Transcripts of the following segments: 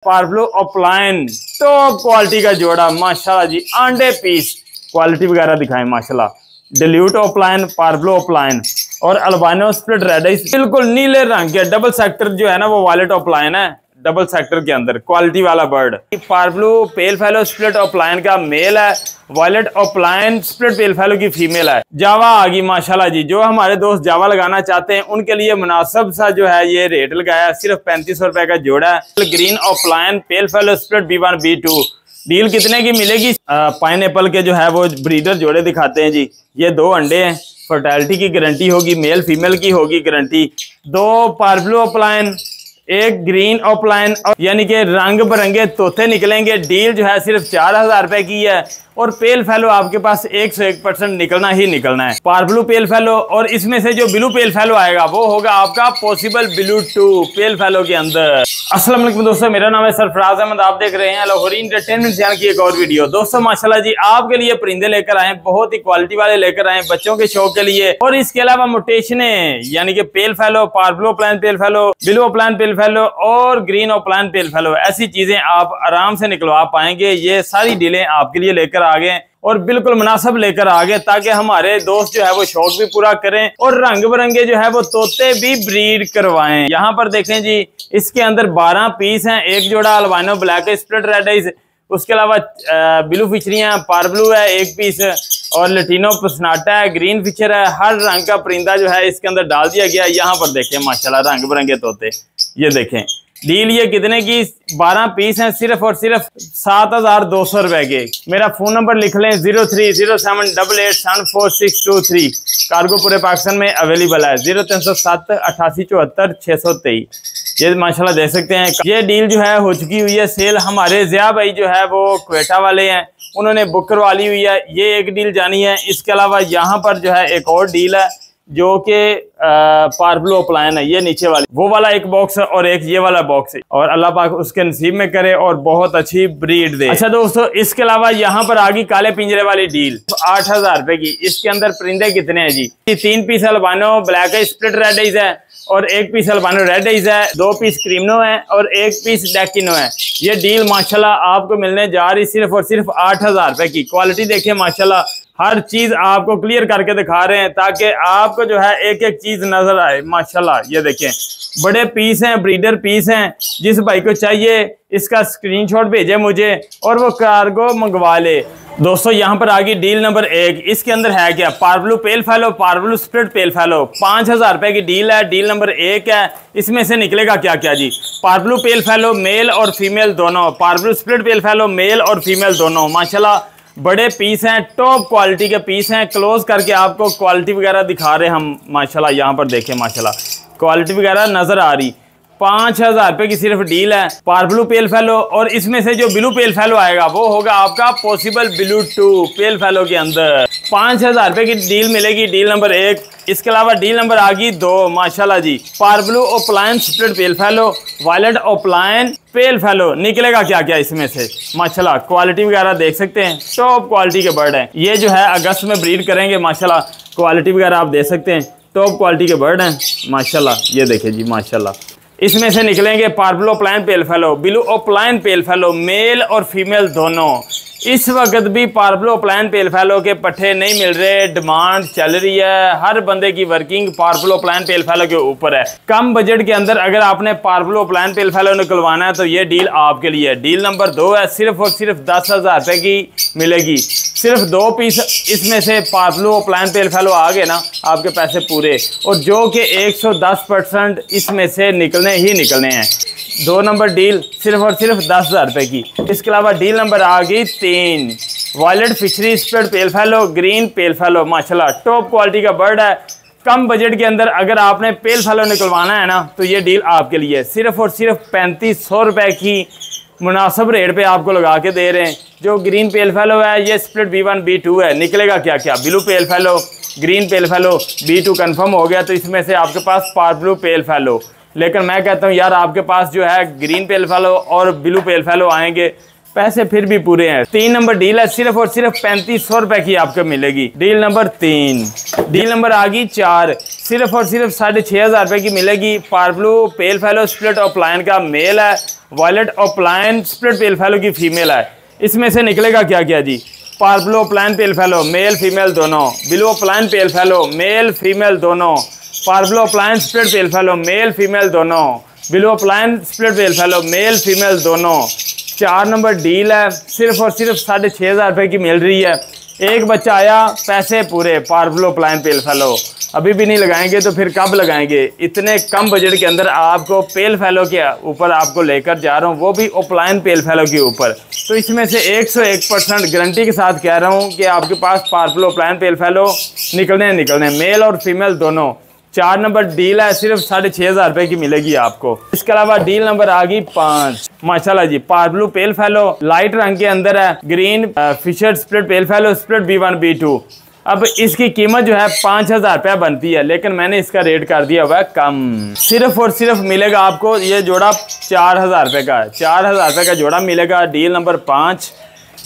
पार्बलो upline top quality का जोड़ा माशाल्लाह जी। आंडे पीस क्वालिटी वगैरह दिखाएं माशाल्लाह। डिल्यूट अपलाइन, पार्बलो अपलाइन और अल्बानो स्प्लिट रेड आइस बिल्कुल नीले रंग के डबल सेक्टर जो है ना वो वायलेट अपलाइन है। डबल सेक्टर के अंदर क्वालिटी वाला bird. Parblue pale fallow split opaline का मेल है, violet opaline split pale fallow की फीमेल है। जावा आ गई माशाल्लाह जी। जो हमारे दोस्त जावा लगाना चाहते हैं उनके लिए मुनासिब सा जो है ये रेट लगाया, सिर्फ 3500 रुपए का जोड़ा है। Green upline pale fallow split B1 B2 deal कितने की मिलेगी? पाइन एप्पल के जो है वो ब्रीडर जोड़े दिखाते हैं जी। ये 2 अंडे हैं, फर्टिलिटी की गारंटी होगी, मेल फीमेल की होगी गारंटी। 2 पार्बलो अपलाइन, एक ग्रीन अपलाइन, यानी कि रंग बिरंगे तोते निकलेंगे। डील जो है सिर्फ 4000 रुपए की है और पेल फेलो आपके पास 101% निकलना ही निकलना है। पार्बलो पेल फेलो और इसमें से जो ब्लू पेल फेलो आएगा वो होगा आपका पॉसिबल ब्लू 2 पेल फेलो के अंदर। अस्सलाम वालेकुम दोस्तों, मेरा नाम है सरफराज अहमद। आप देख रहे हैं लाहौरी एंटरटेनमेंट चैनल की एक और वीडियो। दोस्तों माशाल्लाह जी आपके लिए परिंदे लेकर आए, बहुत ही क्वालिटी वाले लेकर आए बच्चों के शौक के लिए। और इसके अलावा मोटेशने यानी कि pale fallow, parblue plan pale fallow, blue plan pale fallow और ग्रीन प्लान पेल फेलो, ऐसी चीजें आप आराम से निकलवा पाएंगे। ये सारी डीलें आपके लिए लेकर आ गए और बिल्कुल मुनासिब लेकर आ गए ताकि हमारे दोस्त जो है वो शौक भी पूरा करें और रंग बिरंगे जो है वो तोते भी ब्रीड करवाएं। यहाँ पर देखें जी, इसके अंदर 12 पीस हैं। एक जोड़ा अल्बानो ब्लैक स्प्लिट रेड आइज, उसके अलावा ब्लू फिशरियां, पार्बलू है 1 पीस और लटीनो पसनाटा है, ग्रीन फिशर है। हर रंग का परिंदा जो है इसके अंदर डाल दिया गया। यहाँ पर देखें माशाल्लाह रंग बिरंगे तोते, ये देखें। डील ये कितने की? 12 पीस हैं, सिर्फ और सिर्फ 7200 रुपए के। मेरा फोन नंबर लिख लें 0307887463। कार्गो पूरे पाकिस्तान में अवेलेबल है। 0307 88 74 623। ये माशाल्लाह देख सकते हैं। ये डील जो है हो चुकी हुई है सेल। हमारे ज़िया भाई जो है वो क्वेटा वाले हैं, उन्होंने बुक करवा ली हुई है। ये एक डील जानी है। इसके अलावा यहाँ पर जो है एक और डील है जो कि पार्बलो अपलाइन है। ये नीचे वाली वो वाला एक बॉक्स है और एक ये वाला बॉक्स है, और अल्लाह पाक उसके नसीब में करे और बहुत अच्छी ब्रीड दे। अच्छा दोस्तों, इसके अलावा यहाँ पर आ गई काले पिंजरे वाली डील 8000 रुपए की। इसके अंदर परिंदे कितने हैं जी? 3 पीस अल्बानो ब्लैक है स्प्लिट रेड आइज है और 1 पीस अल्बानो रेड आइज है, 2 पीस क्रीमनो है और 1 पीस डेकिनो है। ये डील माशाल्लाह आपको मिलने जा रही सिर्फ और सिर्फ 8000 रुपए की। क्वालिटी देखिए माशाल्लाह, हर चीज आपको क्लियर करके दिखा रहे हैं ताकि आपको जो है एक एक चीज नजर आए माशाल्लाह। ये देखें बड़े पीस हैं, ब्रीडर पीस हैं। जिस भाई को चाहिए इसका स्क्रीनशॉट भेजे मुझे और वो कार्गो मंगवा ले। दोस्तों यहाँ पर आ गई डील नंबर 1। इसके अंदर है क्या? Parblue pale fallow, parblue split pale fallow, 5000 रुपए की डील है। डील नंबर 1 है। इसमें से निकलेगा क्या क्या जी? पार्बलो पेल फेलो मेल और फीमेल दोनों, पार्बलो स्प्लिट पेल फेलो मेल और फीमेल दोनों। माशाल्लाह बड़े पीस हैं, टॉप क्वालिटी के पीस हैं। क्लोज करके आपको क्वालिटी वगैरह दिखा रहे हैं हम माशाल्लाह। यहाँ पर देखें माशाल्लाह क्वालिटी वगैरह नजर आ रही। 5000 रुपए की सिर्फ डील है। पार्बलो पेल फेलो और इसमें से जो ब्लू पेल फेलो आएगा वो होगा आपका पॉसिबल ब्लू 2 पेल फेलो के अंदर। 5000 रुपए की डील मिलेगी, डील नंबर 1। इसके अलावा डील नंबर आ गई 2 माशाल्लाह जी। Parblue opaline split pale fallow, violet opaline pale fallow. निकलेगा क्या क्या इसमें से? माशाल्लाह क्वालिटी वगैरह देख सकते हैं, टॉप क्वालिटी के बर्ड हैं। ये जो है अगस्त में ब्रीड करेंगे माशाल्लाह। क्वालिटी वगैरह आप देख सकते हैं, टॉप क्वालिटी के बर्ड हैं माशाल्लाह। ये देखिए जी माशाल्लाह। इसमें से निकलेंगे parblue opaline pale fallow, blue opaline pale fallow, male और फीमेल दोनों। इस वक्त भी पार्बलो अपलाइन पेल फेलो के पट्टे नहीं मिल रहे, डिमांड चल रही है। हर बंदे की वर्किंग पार्बलो अपलाइन पेल फेलो के ऊपर है। कम बजट के अंदर अगर आपने पार्बलो अपलाइन पेल फेलो निकलवाना है तो ये डील आपके लिए। डील नंबर 2 है, सिर्फ और सिर्फ 10,000 रुपए की मिलेगी। सिर्फ 2 पीस इसमें से पार्बलो अपलाइन पेल फेलो आ गए ना, आपके पैसे पूरे। और जो कि 110% इसमें से निकलने ही निकलने हैं। 2 नंबर डील सिर्फ और सिर्फ 10,000 रुपए की। इसके अलावा डील नंबर आ गई 3, violet Fischeri split pale fallow, green pale fallow. माशाल्लाह टॉप क्वालिटी का बर्ड है। कम बजट के अंदर अगर आपने पेल फेलो निकलवाना है ना तो ये डील आपके लिए। सिर्फ और सिर्फ 3500 रुपए की मुनासिब रेट पे आपको लगा के दे रहे हैं। जो ग्रीन पेल फेलो है ये स्प्लिट B1 B2 है। निकलेगा क्या क्या? ब्लू पेल fallow, green pale fellow, B2 confirm हो गया तो इसमें से आपके पास पार्बलो पेल फेलो। लेकिन मैं कहता हूँ यार आपके पास जो है ग्रीन पेल फेलो और ब्लू पेल फेलो आएंगे पैसे फिर भी पूरे हैं। 3 नंबर डील है, सिर्फ और सिर्फ 3500 रुपए की आपको मिलेगी। Deal number 3। डील नंबर आ गई 4, सिर्फ और सिर्फ 6500 रुपए की मिलेगी। पार्ब्लू पेल फैलो स्प्लिट ऑफलाइन का मेल है, वॉयलेट ऑफलाइन स्प्लिट पेल फैलो की फीमेल है। इसमें से निकलेगा क्या क्या जी? पार्ब्लू प्लान पेल फैलो मेल फीमेल दोनों, बिलो प्लान पेल फैलो मेल फीमेल दोनों, पार्ब्लो प्लान स्प्लिट पेल फैलो मेल फीमेल दोनों, बिलो प्लान स्प्लिट पेल फैलो मेल फीमेल दोनों। 4 नंबर डील है, सिर्फ और सिर्फ 6500 रुपए की मिल रही है। एक बच्चा आया, पैसे पूरे। पार्ब्लो प्लान पेल फैलो अभी भी नहीं लगाएंगे तो फिर कब लगाएंगे? इतने कम बजट के अंदर आपको पेल फैलो के ऊपर आपको लेकर जा रहा हूँ, वो भी ओपलाइन पेल फैलो के ऊपर। तो इसमें से 101% गारंटी के साथ कह रहा हूँ कि आपके पास पार्ब्लो ओपलाइन पेल फैलो निकलने मेल और फीमेल दोनों। 4 नंबर डील है, सिर्फ 6500 रुपए की मिलेगी आपको। इसके अलावा डील नंबर आ गई 5, माशाल्लाह जी, पार्ब्लू पेल फैलो लाइट रंग के अंदर है, ग्रीन फिशर स्प्लिट पेल फैलो स्प्लिट B1 B2। अब इसकी कीमत जो है 5000 रुपया बनती है, लेकिन मैंने इसका रेट कर दिया हुआ है कम। सिर्फ और सिर्फ मिलेगा आपको ये जोड़ा 4000 रुपये का है। 4000 रुपये का जोड़ा मिलेगा। Deal number 5।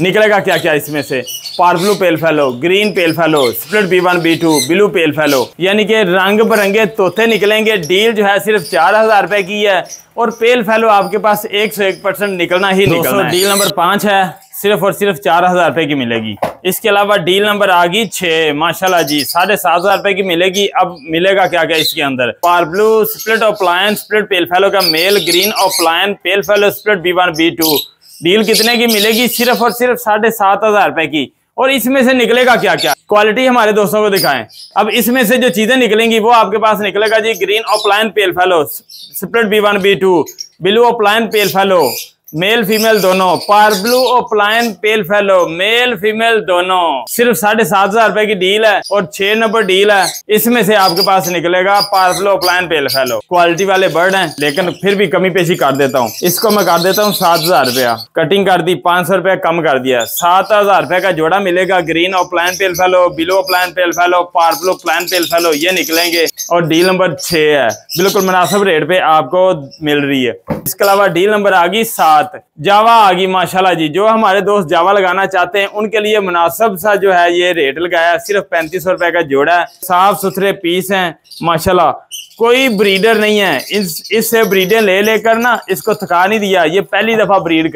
निकलेगा क्या क्या इसमें से? पार्ब्लू पेल फैलो, ग्रीन पेल fallow, split B1 B2, blue पेल फैलो, यानी कि रंग बिरंगे तोते निकलेंगे। डील जो है सिर्फ 4000 रुपए की है और पेल फैलो आपके पास 101% निकलना ही निकलना है। डील नंबर 5 है, सिर्फ और सिर्फ 4000 रुपए की मिलेगी। इसके अलावा डील नंबर आ गई 6, माशाल्लाह जी, 7500 रुपए की मिलेगी। अब मिलेगा क्या क्या इसके अंदर? पार्ब्लू स्प्लिट ऑफलाइन स्प्लिट पेल फैलो का mail, green offline pale fallow split B1 B2। Deal कितने की मिलेगी? सिर्फ और सिर्फ 7500 रुपए की। और इसमें से निकलेगा क्या क्या? क्वालिटी हमारे दोस्तों को दिखाएं। अब इसमें से जो चीजें निकलेंगी वो आपके पास निकलेगा जी, green offline pale fallow split B1 B2, blue offline pale fallow male female दोनों, parblue offline pale fallow male female दोनों। सिर्फ 7500 रुपए की डील है और 6 नंबर डील है। इसमें से आपके पास निकलेगा पार्ब्लू ऑफलाइन पेल फैलो। क्वालिटी वाले बर्ड हैं, लेकिन फिर भी कमी पेशी कर देता हूँ। इसको मैं कर देता हूँ 7000 रुपया, कटिंग कर दी, 500 रुपया कम कर दिया। 7000 रुपए का जोड़ा मिलेगा। ग्रीन ऑफलाइन पेल फैलो, ब्लू ऑफलाइन पेल फैलो, पार्ब्लू ऑफलाइन पेल फैलो, ये निकलेंगे। और डील नंबर 6 है, बिल्कुल मुनासिब रेट पे आपको मिल रही है। इसके अलावा डील नंबर आ गई 7, जावा आ गई, माशाल्लाह जी। जो हमारे दोस्त जावा लगाना चाहते हैं उनके लिए मुनासिब सा जो है ये रेट लगाया। सिर्फ 3500 रुपए का जोड़ा है। साफ सुथरे पीस हैं माशाल्लाह, कोई ब्रीडर नहीं है। इससे ब्रीडर ले लेकर ना इसको थका नहीं दिया। ये पहली दफा ब्रीड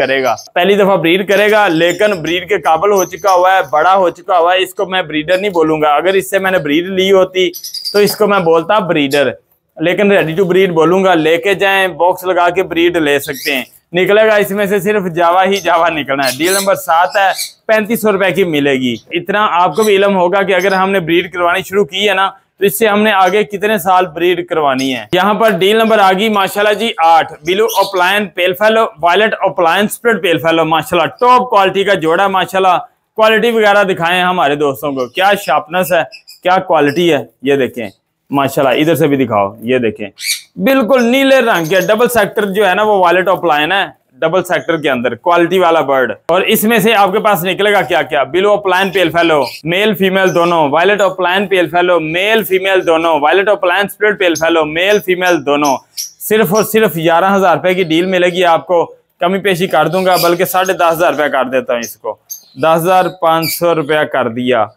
करेगा, लेकिन ब्रीड के काबिल हो चुका हुआ है, बड़ा हो चुका हुआ है। इसको मैं ब्रीडर नहीं बोलूंगा। अगर इससे मैंने ब्रीड ली होती तो इसको मैं बोलता ब्रीडर, लेकिन रेडी टू ब्रीड बोलूंगा। लेके जाएं, बॉक्स लगा के ब्रीड ले सकते हैं। निकलेगा इसमें से सिर्फ जावा ही जावा निकलना है। डील नंबर 7 है, 3500 रुपए की मिलेगी। इतना आपको भी इल्म होगा कि अगर हमने ब्रीड करवानी शुरू की है ना तो इससे हमने आगे कितने साल ब्रीड करवानी है। यहाँ पर डील नंबर आ गई माशाल्लाह जी 8, ब्लू ऑफलाइन पेल फैलो, वायलेट ऑफलाइन स्प्लिट पेल फैलो, माशाल्लाह टॉप क्वालिटी का जोड़ा। माशाल्लाह क्वालिटी वगैरह दिखाएं हमारे दोस्तों को, क्या शार्पनेस है, क्या क्वालिटी है, ये देखें माशाल्लाह। इधर से भी दिखाओ, ये देखें, बिल्कुल नीले रंग के डबल सेक्टर जो है ना वो वायलेट ऑफलाइन है, डबल सेक्टर के अंदर क्वालिटी वाला बर्ड। और इसमें से आपके पास निकलेगा क्या क्या? Blue offline pale fallow male female दोनों, violet offline pale fallow male female दोनों, वायलेट ऑफलाइन स्प्लिट पेल फैलो मेल फीमेल दोनों। सिर्फ और सिर्फ 11000 रुपए की डील मिलेगी आपको। कमी पेशी कर दूंगा, बल्कि 10500 रुपया कर देता हूँ इसको, 10500 रुपया कर दिया।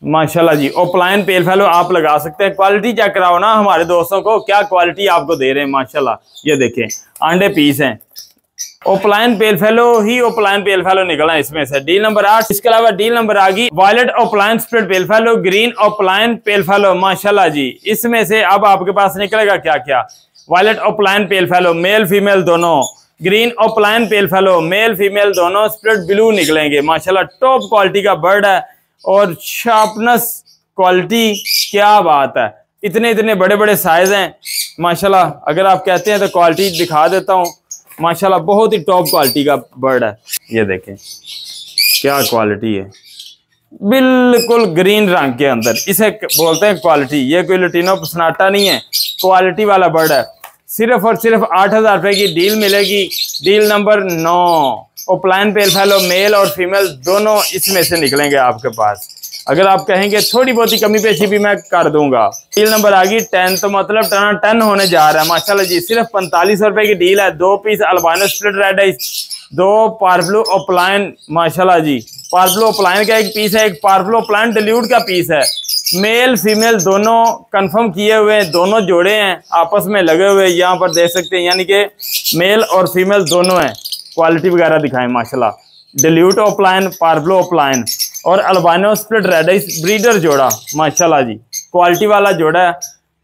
माशाल्लाह जी, ओपलाइन पेल फैलो आप लगा सकते हैं। क्वालिटी चेक कराओ ना हमारे दोस्तों को, क्या क्वालिटी आपको दे रहे हैं माशाल्लाह। ये देखें अंडे पीस हैं, ओपलाइन पेल फैलो ही ओपलाइन पेल फैलो निकला है इसमें से। Deal number 8। इसके अलावा डील नंबर आ गई वायलेट ओपलाइन स्प्लिट पेल फैलो, ग्रीन ओपलाइन पेल फैलो, माशाल्लाह जी। इसमें से अब आपके पास निकलेगा क्या क्या? वायलेट ओपलाइन पेल फैलो मेल फीमेल दोनों, ग्रीन ओपलाइन पेल फैलो मेल फीमेल दोनों, स्प्लिट ब्लू निकलेंगे। माशाल्लाह टॉप क्वालिटी का बर्ड है और शार्पनेस क्वालिटी, क्या बात है। इतने इतने बड़े बड़े साइज हैं माशाल्लाह। अगर आप कहते हैं तो क्वालिटी दिखा देता हूँ माशाल्लाह, बहुत ही टॉप क्वालिटी का बर्ड है। ये देखें क्या क्वालिटी है, बिल्कुल ग्रीन रंग के अंदर, इसे बोलते हैं क्वालिटी। ये कोई लुटिनो पसनाटा नहीं है, क्वालिटी वाला बर्ड है। सिर्फ और सिर्फ 8000 रुपए की डील मिलेगी। डील नंबर 9, ओपलाइन पेल फैलो मेल और फीमेल दोनों इसमें से निकलेंगे आपके पास। अगर आप कहेंगे थोड़ी बहुत ही कमी पेशी भी मैं कर दूंगा। डील नंबर आ गई 10, तो मतलब टन होने जा रहा है माशाल्लाह जी। सिर्फ 4500 रुपए की डील है। 2 पीस अल्बानो स्प्लिट रेड है, दो पार्बलो ओपलाइन माशाल्लाह जी, पार्बलो ओपलाइन का एक पीस है, एक पार्बलो ओपलाइन डिल्यूट का पीस है। मेल फीमेल दोनों कंफर्म किए हुए हैं, दोनों जोड़े हैं आपस में लगे हुए, यहाँ पर देख सकते हैं, यानी कि मेल और फीमेल दोनों हैं। क्वालिटी वगैरह दिखाएं माशाल्लाह। डिल्यूट ओपलाइन, पार्बलो ओपलाइन और albino split red eyes breeder जोड़ा माशाल्लाह जी, क्वालिटी वाला जोड़ा है।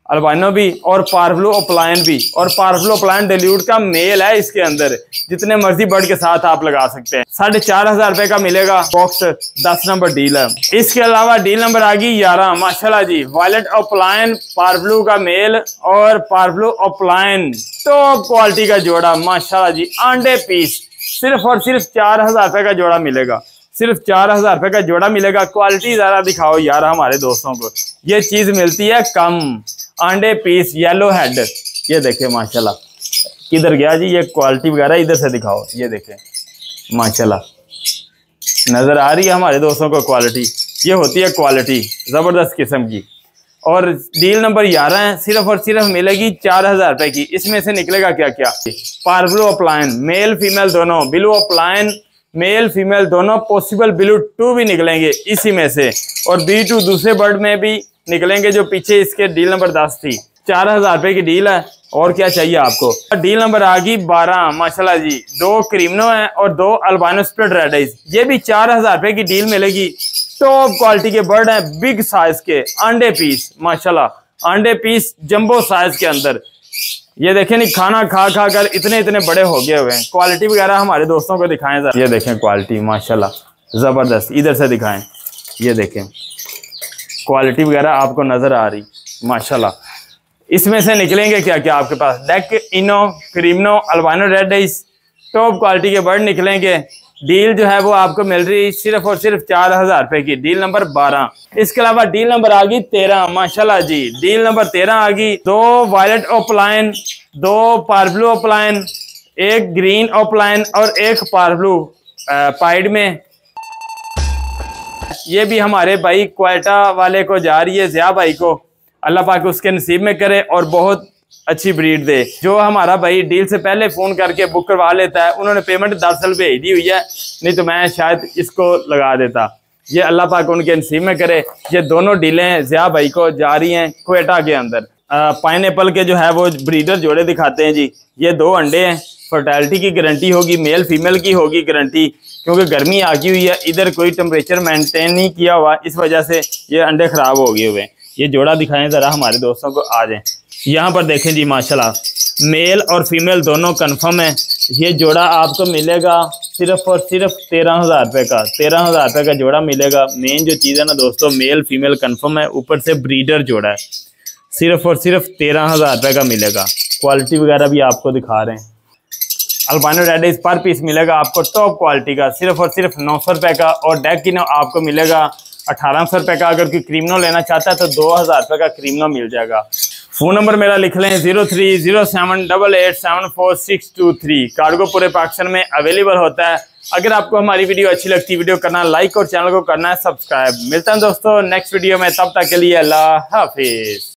अल्बाइनो भी और पार्बलो ओपलाइन भी, और पार्बलो ओपलाइन डिल्यूट का मेल है। इसके अंदर जितने मर्जी बर्ड के साथ आप लगा सकते हैं। 4,500 रुपए का मिलेगा बॉक्स, 10 नंबर डील है। इसके अलावा डील नंबर आ गई 11 माशाल्लाह जी, वायलेट ओपलाइन पार्बलो का मेल और पार्बलो ओपलाइन टॉप क्वालिटी का जोड़ा माशाल्लाह जी। अंडे पीस सिर्फ और सिर्फ 4,000 रुपए का जोड़ा मिलेगा, सिर्फ 4,000 रुपए का जोड़ा मिलेगा। क्वालिटी जरा दिखाओ यार हमारे दोस्तों को, ये चीज मिलती है कम। अंडे पीस येलो हेड, ये देखे माशाल्लाह। किधर गया जी ये क्वालिटी वगैरह, इधर से दिखाओ, ये देखे माशाल्लाह, नजर आ रही है हमारे दोस्तों को क्वालिटी। ये होती है क्वालिटी जबरदस्त किस्म की। और डील नंबर 11 है, सिर्फ और सिर्फ मिलेगी 4,000 रुपए की। इसमें से निकलेगा क्या क्या, पार्बलो ओपलाइन मेल फीमेल दोनों, ब्लू ओपलाइन मेल फीमेल दोनों, पॉसिबल ब्लू 2 भी निकलेंगे इसी में से, और B2 दूसरे बर्ड में भी निकलेंगे जो पीछे इसके डील नंबर 10 थी। 4,000 रुपए की डील है, और क्या चाहिए आपको। डील नंबर आ गई 12 माशाल्लाह जी, 2 क्रीमनो है और 2 अल्बाइनो स्प्लिट रेड आइज, ये भी 4,000 रुपए की डील मिलेगी। टॉप क्वालिटी के बर्ड हैं, बिग साइज के अंडे पीस माशाल्लाह, अंडे पीस जंबो साइज के अंदर। ये देखें नहीं, खाना खा खा कर इतने इतने बड़े हो गए हुए हैं। क्वालिटी वगैरह हमारे दोस्तों को दिखाएं जरा, ये देखें क्वालिटी माशाल्लाह जबरदस्त। इधर से दिखाएं, ये देखें क्वालिटी वगैरह आपको नजर आ रही माशाल्लाह। इसमें से निकलेंगे क्या क्या आपके पास, डेक इनो creamino albino red eyes, top quality के बर्ड निकलेंगे। डील जो है वो आपको मिल रही सिर्फ और सिर्फ 4,000 रुपए की, डील नंबर 12। इसके अलावा डील नंबर आ गई 13 माशाल्लाह जी, डील नंबर 13 आ गई। 2 violet opaline, 2 parblue opaline, 1 green opaline और 1 पार्बलो पाइड में। ये भी हमारे भाई क्वेटा वाले को जा रही है, ज़िया भाई को, अल्लाह पाक उसके नसीब में करे और बहुत अच्छी ब्रीड दे। जो हमारा भाई डील से पहले फोन करके बुक करवा लेता है, उन्होंने पेमेंट दरअसल भेज दी हुई है, नहीं तो मैं शायद इसको लगा देता। ये अल्लाह पाक उनके नसीब में करे। ये दोनों डीलें ज़िया भाई को जा रही हैं क्वेटा के अंदर। पाइनएप्पल के जो है वो ब्रीडर जोड़े दिखाते हैं जी। ये 2 अंडे हैं, फर्टिलिटी की गारंटी होगी, मेल फीमेल की होगी गारंटी, क्योंकि गर्मी आ गई हुई है, इधर कोई टेम्परेचर मेंटेन नहीं किया हुआ, इस वजह से ये अंडे खराब हो गए हुए हैं। ये जोड़ा दिखाएं जरा हमारे दोस्तों को, आ जाएं। यहाँ पर देखें जी माशाल्लाह, मेल और फीमेल दोनों कंफर्म है। ये जोड़ा आपको मिलेगा सिर्फ और सिर्फ 13,000 रुपये का, 13,000 रुपये का जोड़ा मिलेगा। मेन जो चीज़ है ना दोस्तों, मेल फीमेल कंफर्म है, ऊपर से ब्रीडर जोड़ा है, सिर्फ और सिर्फ 13,000 रुपये का मिलेगा। क्वालिटी वगैरह भी आपको दिखा रहे हैं। अल्बाइनो रेड आइज पर पीस मिलेगा आपको टॉप क्वालिटी का, सिर्फ और सिर्फ 900 रुपये का, और डेकिनो आपको मिलेगा 1,800 रुपये का। अगर कोई क्रीमनो लेना चाहता है तो 2,000 रुपये का क्रीमनो मिल जाएगा। फ़ोन नंबर मेरा लिख लें 0307887463। कार्गो पूरे पाकिस्तान में अवेलेबल होता है। अगर आपको हमारी वीडियो अच्छी लगती है, वीडियो करना लाइक और चैनल को करना है सब्सक्राइब। मिलता है दोस्तों नेक्स्ट वीडियो में, तब तक के लिए अल्लाह हाफिज़।